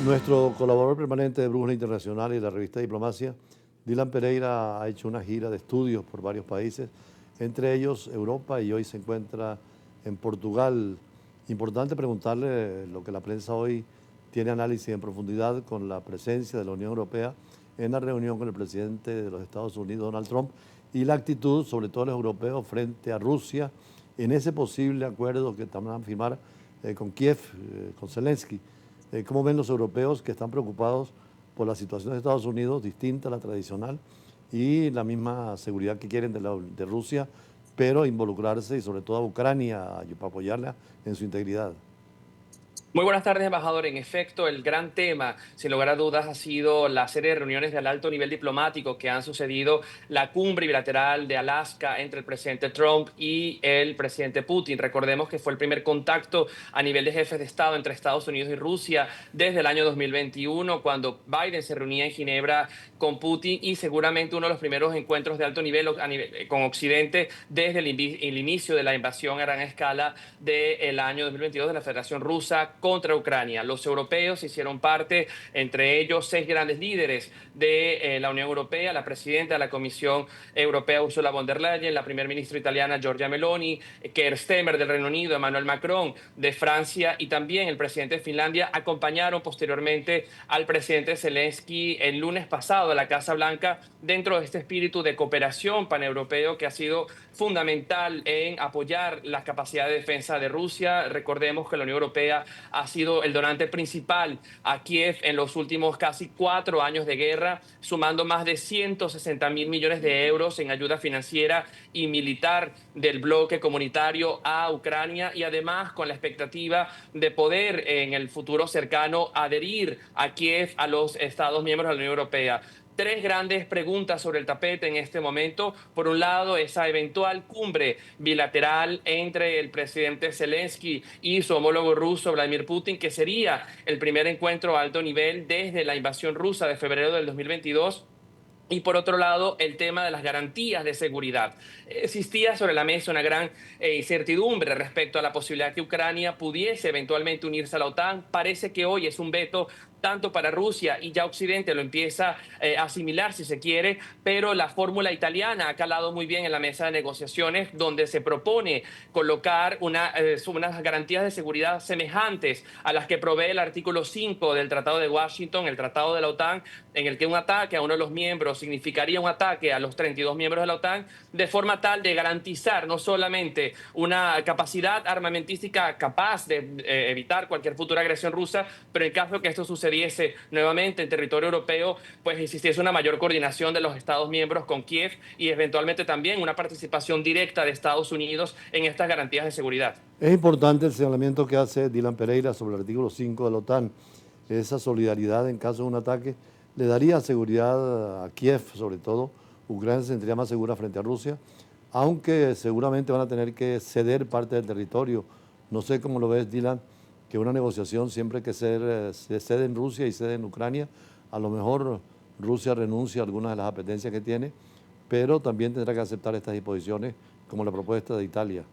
Nuestro colaborador permanente de Brújula Internacional y la revista Diplomacia, Dylan Pereira, ha hecho una gira de estudios por varios países, entre ellos Europa, y hoy se encuentra en Portugal. Importante preguntarle lo que la prensa hoy tiene análisis en profundidad con la presencia de la Unión Europea en la reunión con el presidente de los Estados Unidos, Donald Trump, y la actitud, sobre todo los europeos, frente a Rusia en ese posible acuerdo que van a firmar con Kiev, con Zelensky. ¿Cómo ven los europeos que están preocupados por la situación de Estados Unidos, distinta a la tradicional, y la misma seguridad que quieren de Rusia, pero involucrarse y sobre todo a Ucrania para apoyarla en su integridad? Muy buenas tardes, embajador. En efecto, el gran tema, sin lugar a dudas, ha sido la serie de reuniones del alto nivel diplomático que han sucedido, la cumbre bilateral de Alaska entre el presidente Trump y el presidente Putin. Recordemos que fue el primer contacto a nivel de jefes de Estado entre Estados Unidos y Rusia desde el año 2021, cuando Biden se reunía en Ginebra con Putin, y seguramente uno de los primeros encuentros de alto nivel, con Occidente desde el inicio de la invasión a gran escala del año 2022 de la Federación Rusa contra Ucrania. Los europeos hicieron parte, entre ellos 6 grandes líderes de la Unión Europea, la presidenta de la Comisión Europea Ursula von der Leyen, la primer ministra italiana Giorgia Meloni, Keir Starmer del Reino Unido, Emmanuel Macron de Francia, y también el presidente de Finlandia acompañaron posteriormente al presidente Zelensky el lunes pasado a la Casa Blanca, dentro de este espíritu de cooperación paneuropeo que ha sido fundamental en apoyar las capacidades de defensa de Rusia. Recordemos que la Unión Europea ha sido el donante principal a Kiev en los últimos casi 4 años de guerra, sumando más de 160.000 millones de euros en ayuda financiera y militar del bloque comunitario a Ucrania, y además con la expectativa de poder en el futuro cercano adherir a Kiev a los Estados miembros de la Unión Europea. 3 grandes preguntas sobre el tapete en este momento. Por un lado, esa eventual cumbre bilateral entre el presidente Zelensky y su homólogo ruso, Vladimir Putin, que sería el primer encuentro a alto nivel desde la invasión rusa de febrero del 2022. Y por otro lado, el tema de las garantías de seguridad. Existía sobre la mesa una gran incertidumbre respecto a la posibilidad que Ucrania pudiese eventualmente unirse a la OTAN. Parece que hoy es un veto tanto para Rusia, y ya Occidente lo empieza a asimilar, si se quiere, pero la fórmula italiana ha calado muy bien en la mesa de negociaciones, donde se propone colocar unas garantías de seguridad semejantes a las que provee el artículo 5 del Tratado de Washington, el Tratado de la OTAN, en el que un ataque a uno de los miembros significaría un ataque a los 32 miembros de la OTAN, de forma tal de garantizar no solamente una capacidad armamentística capaz de evitar cualquier futura agresión rusa, pero en caso de que esto sucediese nuevamente en territorio europeo, pues existiese una mayor coordinación de los Estados miembros con Kiev, y eventualmente también una participación directa de Estados Unidos en estas garantías de seguridad. Es importante el señalamiento que hace Dylan Pereira sobre el artículo 5 de la OTAN. Esa solidaridad en caso de un ataque le daría seguridad a Kiev, sobre todo. Ucrania se sentiría más segura frente a Rusia, aunque seguramente van a tener que ceder parte del territorio. No sé cómo lo ves, Dylan, que una negociación siempre hay que se cede en Rusia y cede en Ucrania. A lo mejor Rusia renuncia a algunas de las apetencias que tiene, pero también tendrá que aceptar estas disposiciones, como la propuesta de Italia.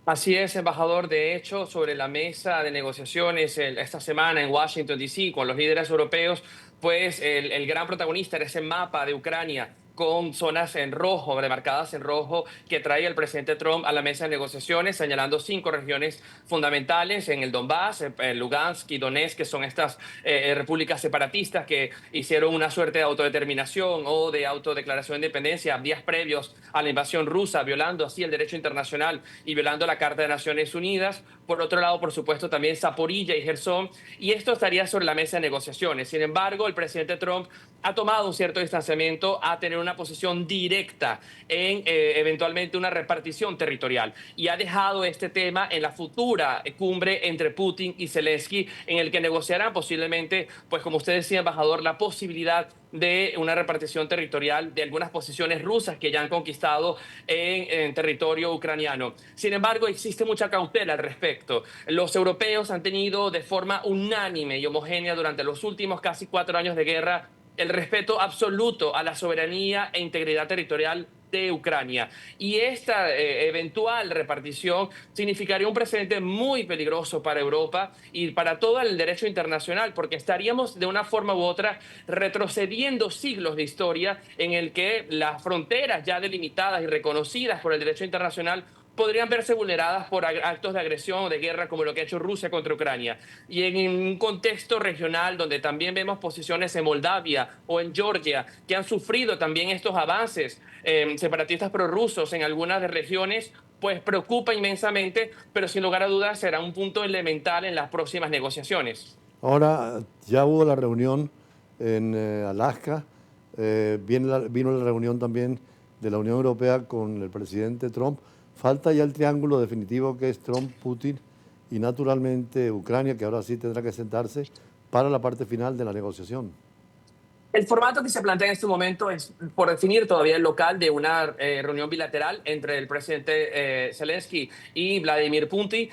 Así es, embajador. De hecho, sobre la mesa de negociaciones esta semana en Washington, D.C., con los líderes europeos, pues el gran protagonista era ese mapa de Ucrania con zonas en rojo, demarcadas en rojo, que trae el presidente Trump a la mesa de negociaciones, señalando 5 regiones fundamentales en el Donbass, Lugansk y Donetsk, que son estas repúblicas separatistas que hicieron una suerte de autodeterminación o de autodeclaración de independencia días previos a la invasión rusa, violando así el derecho internacional y violando la Carta de Naciones Unidas. Por otro lado, por supuesto, también Zaporilla y Gerson, y esto estaría sobre la mesa de negociaciones. Sin embargo, el presidente Trump ha tomado un cierto distanciamiento a tener una posición directa en eventualmente una repartición territorial, y ha dejado este tema en la futura cumbre entre Putin y Zelensky, en el que negociarán posiblemente, pues como usted decía, embajador, la posibilidad de una repartición territorial de algunas posiciones rusas que ya han conquistado en territorio ucraniano. Sin embargo, existe mucha cautela al respecto. Los europeos han tenido de forma unánime y homogénea durante los últimos casi 4 años de guerra el respeto absoluto a la soberanía e integridad territorial de Ucrania. Y esta eventual repartición significaría un precedente muy peligroso para Europa y para todo el derecho internacional, porque estaríamos de una forma u otra retrocediendo siglos de historia en el que las fronteras ya delimitadas y reconocidas por el derecho internacional podrían verse vulneradas por actos de agresión o de guerra como lo que ha hecho Rusia contra Ucrania. Y en un contexto regional donde también vemos posiciones en Moldavia o en Georgia que han sufrido también estos avances separatistas prorrusos en algunas de regiones, pues preocupa inmensamente, pero sin lugar a dudas será un punto elemental en las próximas negociaciones. Ahora, ya hubo la reunión en Alaska, vino la reunión también de la Unión Europea con el presidente Trump. Falta ya el triángulo definitivo que es Trump, Putin y naturalmente Ucrania, que ahora sí tendrá que sentarse para la parte final de la negociación. El formato que se plantea en este momento es por definir todavía el local de una reunión bilateral entre el presidente Zelensky y Vladimir Putin.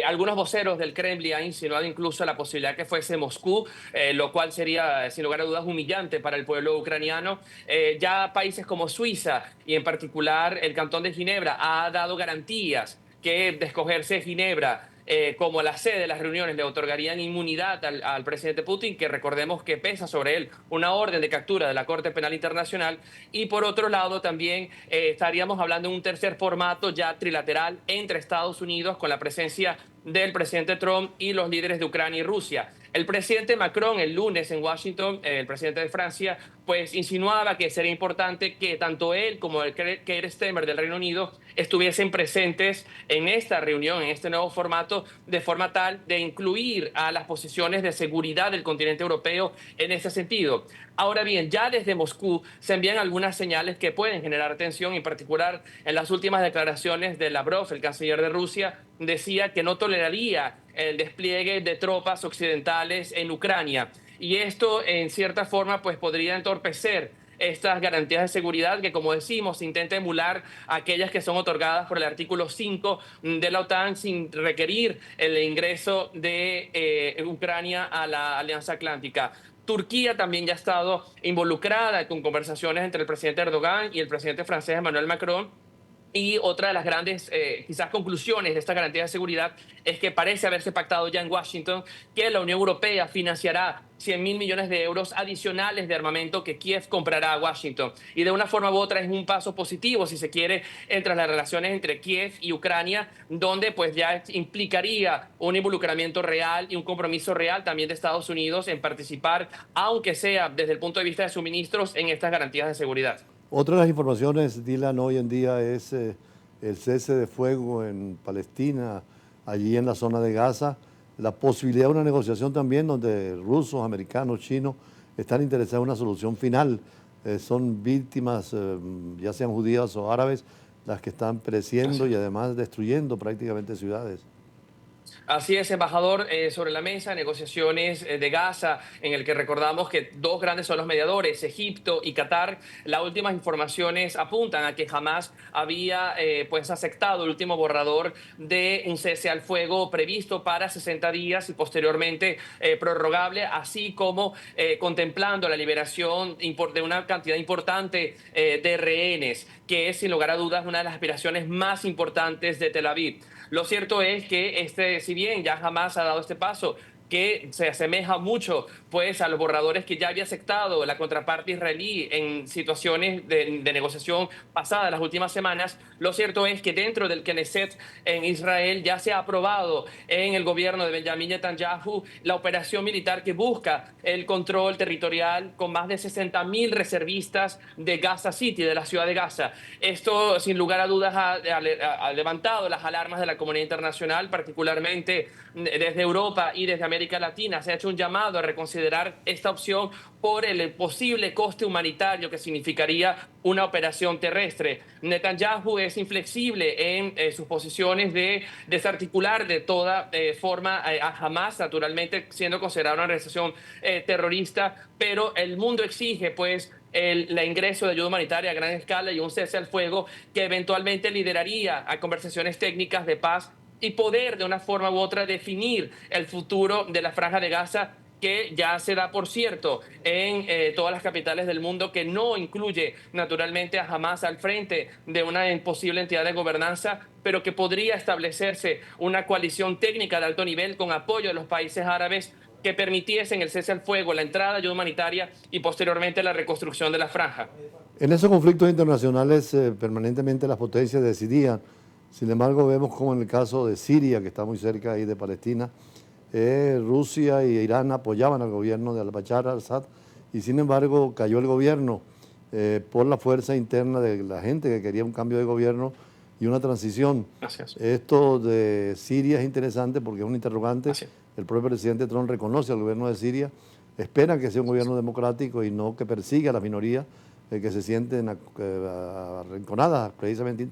Algunos voceros del Kremlin han insinuado incluso la posibilidad que fuese Moscú, lo cual sería sin lugar a dudas humillante para el pueblo ucraniano. Ya países como Suiza y en particular el Cantón de Ginebra ha dado garantías que de escogerse Ginebra como la sede de las reuniones le otorgarían inmunidad al presidente Putin, que recordemos que pesa sobre él una orden de captura de la Corte Penal Internacional. Y por otro lado también estaríamos hablando de un tercer formato ya trilateral entre Estados Unidos con la presencia del presidente Trump y los líderes de Ucrania y Rusia. El presidente Macron el lunes en Washington, el presidente de Francia, pues insinuaba que sería importante que tanto él como el Keir Starmer del Reino Unido estuviesen presentes en esta reunión, en este nuevo formato, de forma tal de incluir a las posiciones de seguridad del continente europeo en ese sentido. Ahora bien, ya desde Moscú se envían algunas señales que pueden generar tensión, en particular en las últimas declaraciones de Lavrov, el canciller de Rusia, decía que no toleraría el despliegue de tropas occidentales en Ucrania. Y esto, en cierta forma, pues podría entorpecer estas garantías de seguridad que, como decimos, intenta emular aquellas que son otorgadas por el artículo 5 de la OTAN sin requerir el ingreso de Ucrania a la Alianza Atlántica. Turquía también ya ha estado involucrada con conversaciones entre el presidente Erdogan y el presidente francés Emmanuel Macron. Y otra de las grandes, quizás, conclusiones de esta garantía de seguridad es que parece haberse pactado ya en Washington que la Unión Europea financiará 100.000 millones de euros adicionales de armamento que Kiev comprará a Washington. Y de una forma u otra es un paso positivo, si se quiere, entre las relaciones entre Kiev y Ucrania, donde pues ya implicaría un involucramiento real y un compromiso real también de Estados Unidos en participar, aunque sea desde el punto de vista de suministros, en estas garantías de seguridad. Otra de las informaciones, Dylan, hoy en día es el cese de fuego en Palestina, allí en la zona de Gaza, la posibilidad de una negociación también donde rusos, americanos, chinos están interesados en una solución final. Son víctimas, ya sean judías o árabes, las que están pereciendo y además destruyendo prácticamente ciudades. Así es, embajador, sobre la mesa, negociaciones de Gaza, en el que recordamos que dos grandes son los mediadores, Egipto y Qatar. Las últimas informaciones apuntan a que Hamás había pues aceptado el último borrador de un cese al fuego previsto para 60 días y posteriormente prorrogable, así como contemplando la liberación de una cantidad importante de rehenes, que es sin lugar a dudas una de las aspiraciones más importantes de Tel Aviv. Lo cierto es que si bien ya jamás ha dado este paso, que se asemeja mucho pues a los borradores que ya había aceptado la contraparte israelí en situaciones de negociación pasadas las últimas semanas, lo cierto es que dentro del Knesset en Israel ya se ha aprobado en el gobierno de Benjamin Netanyahu la operación militar que busca el control territorial con más de 60.000 reservistas de Gaza City, de la ciudad de Gaza. Esto, sin lugar a dudas, ha levantado las alarmas de la comunidad internacional, particularmente desde Europa y desde América Latina. Se ha hecho un llamado a reconsiderar esta opción por el posible coste humanitario que significaría una operación terrestre. Netanyahu es inflexible en sus posiciones de desarticular de toda forma a Hamas, naturalmente siendo considerada una organización terrorista, pero el mundo exige pues el ingreso de ayuda humanitaria a gran escala y un cese al fuego que eventualmente lideraría a conversaciones técnicas de paz y poder de una forma u otra definir el futuro de la Franja de Gaza que ya se da por cierto en todas las capitales del mundo, que no incluye naturalmente a Hamas al frente de una posible entidad de gobernanza, pero que podría establecerse una coalición técnica de alto nivel con apoyo de los países árabes que permitiesen el cese al fuego, la entrada de ayuda humanitaria y posteriormente la reconstrucción de la franja. En esos conflictos internacionales permanentemente las potencias decidían. Sin embargo, vemos como en el caso de Siria, que está muy cerca ahí de Palestina, Rusia y Irán apoyaban al gobierno de al-Bashar al-Assad y sin embargo cayó el gobierno por la fuerza interna de la gente que quería un cambio de gobierno y una transición. Gracias. Esto de Siria es interesante porque es un interrogante. Así. El propio presidente Trump reconoce al gobierno de Siria, espera que sea un gobierno democrático y no que persiga a las minorías que se sienten arrinconadas. Precisamente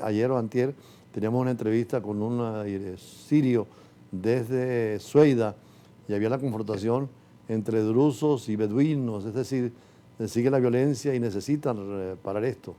ayer o antier teníamos una entrevista con un sirio desde Sueida y había la confrontación entre drusos y beduinos, es decir, sigue la violencia y necesitan parar esto.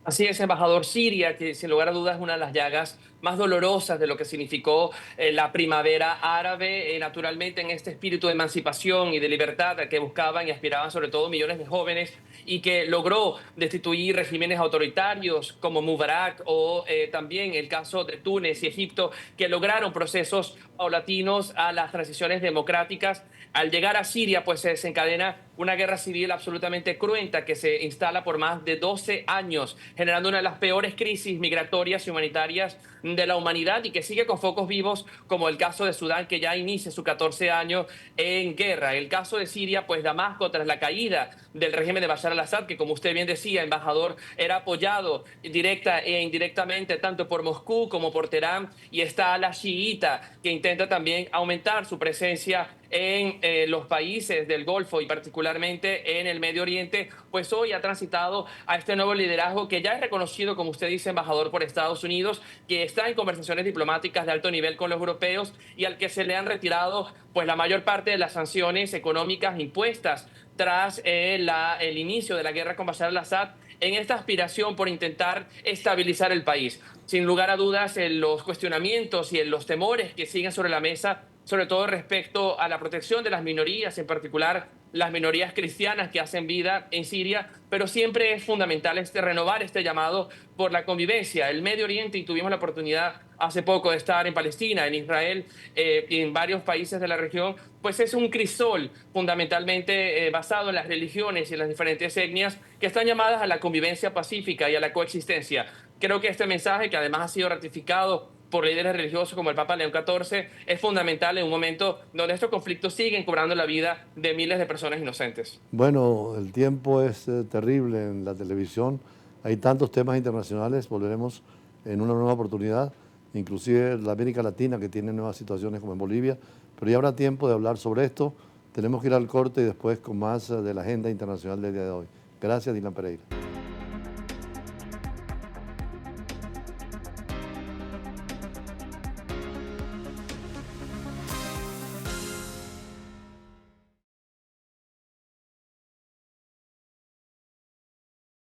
Así es, embajador. Siria, que sin lugar a dudas es una de las llagas más dolorosas de lo que significó la primavera árabe, naturalmente en este espíritu de emancipación y de libertad que buscaban y aspiraban sobre todo millones de jóvenes, y que logró destituir regímenes autoritarios como Mubarak o también el caso de Túnez y Egipto, que lograron procesos paulatinos a las transiciones democráticas. Al llegar a Siria, pues se desencadena una guerra civil absolutamente cruenta que se instala por más de 12 años, generando una de las peores crisis migratorias y humanitarias de la humanidad, y que sigue con focos vivos, como el caso de Sudán, que ya inicia su 14 año en guerra. El caso de Siria, pues Damasco, tras la caída del régimen de Bashar al-Assad, que como usted bien decía, embajador, era apoyado directa e indirectamente tanto por Moscú como por Teherán, y está la chiita, que intenta también aumentar su presencia en los países del Golfo y particularmente en el Medio Oriente, pues hoy ha transitado a este nuevo liderazgo que ya es reconocido, como usted dice, embajador, por Estados Unidos, que está en conversaciones diplomáticas de alto nivel con los europeos y al que se le han retirado pues la mayor parte de las sanciones económicas impuestas tras el inicio de la guerra con Bashar al-Assad, en esta aspiración por intentar estabilizar el país. Sin lugar a dudas, en los cuestionamientos y en los temores que siguen sobre la mesa, sobre todo respecto a la protección de las minorías, en particular las minorías cristianas que hacen vida en Siria, pero siempre es fundamental renovar este llamado por la convivencia. El Medio Oriente, y tuvimos la oportunidad hace poco de estar en Palestina, en Israel y en varios países de la región, pues es un crisol fundamentalmente basado en las religiones y en las diferentes etnias que están llamadas a la convivencia pacífica y a la coexistencia. Creo que este mensaje, que además ha sido ratificado por líderes religiosos como el Papa León XIV, es fundamental en un momento donde estos conflictos siguen cobrando la vida de miles de personas inocentes. Bueno, el tiempo es terrible en la televisión. Hay tantos temas internacionales, volveremos en una nueva oportunidad, inclusive la América Latina, que tiene nuevas situaciones como en Bolivia, pero ya habrá tiempo de hablar sobre esto. Tenemos que ir al corte y después con más de la agenda internacional del día de hoy. Gracias, Dylan Pereira.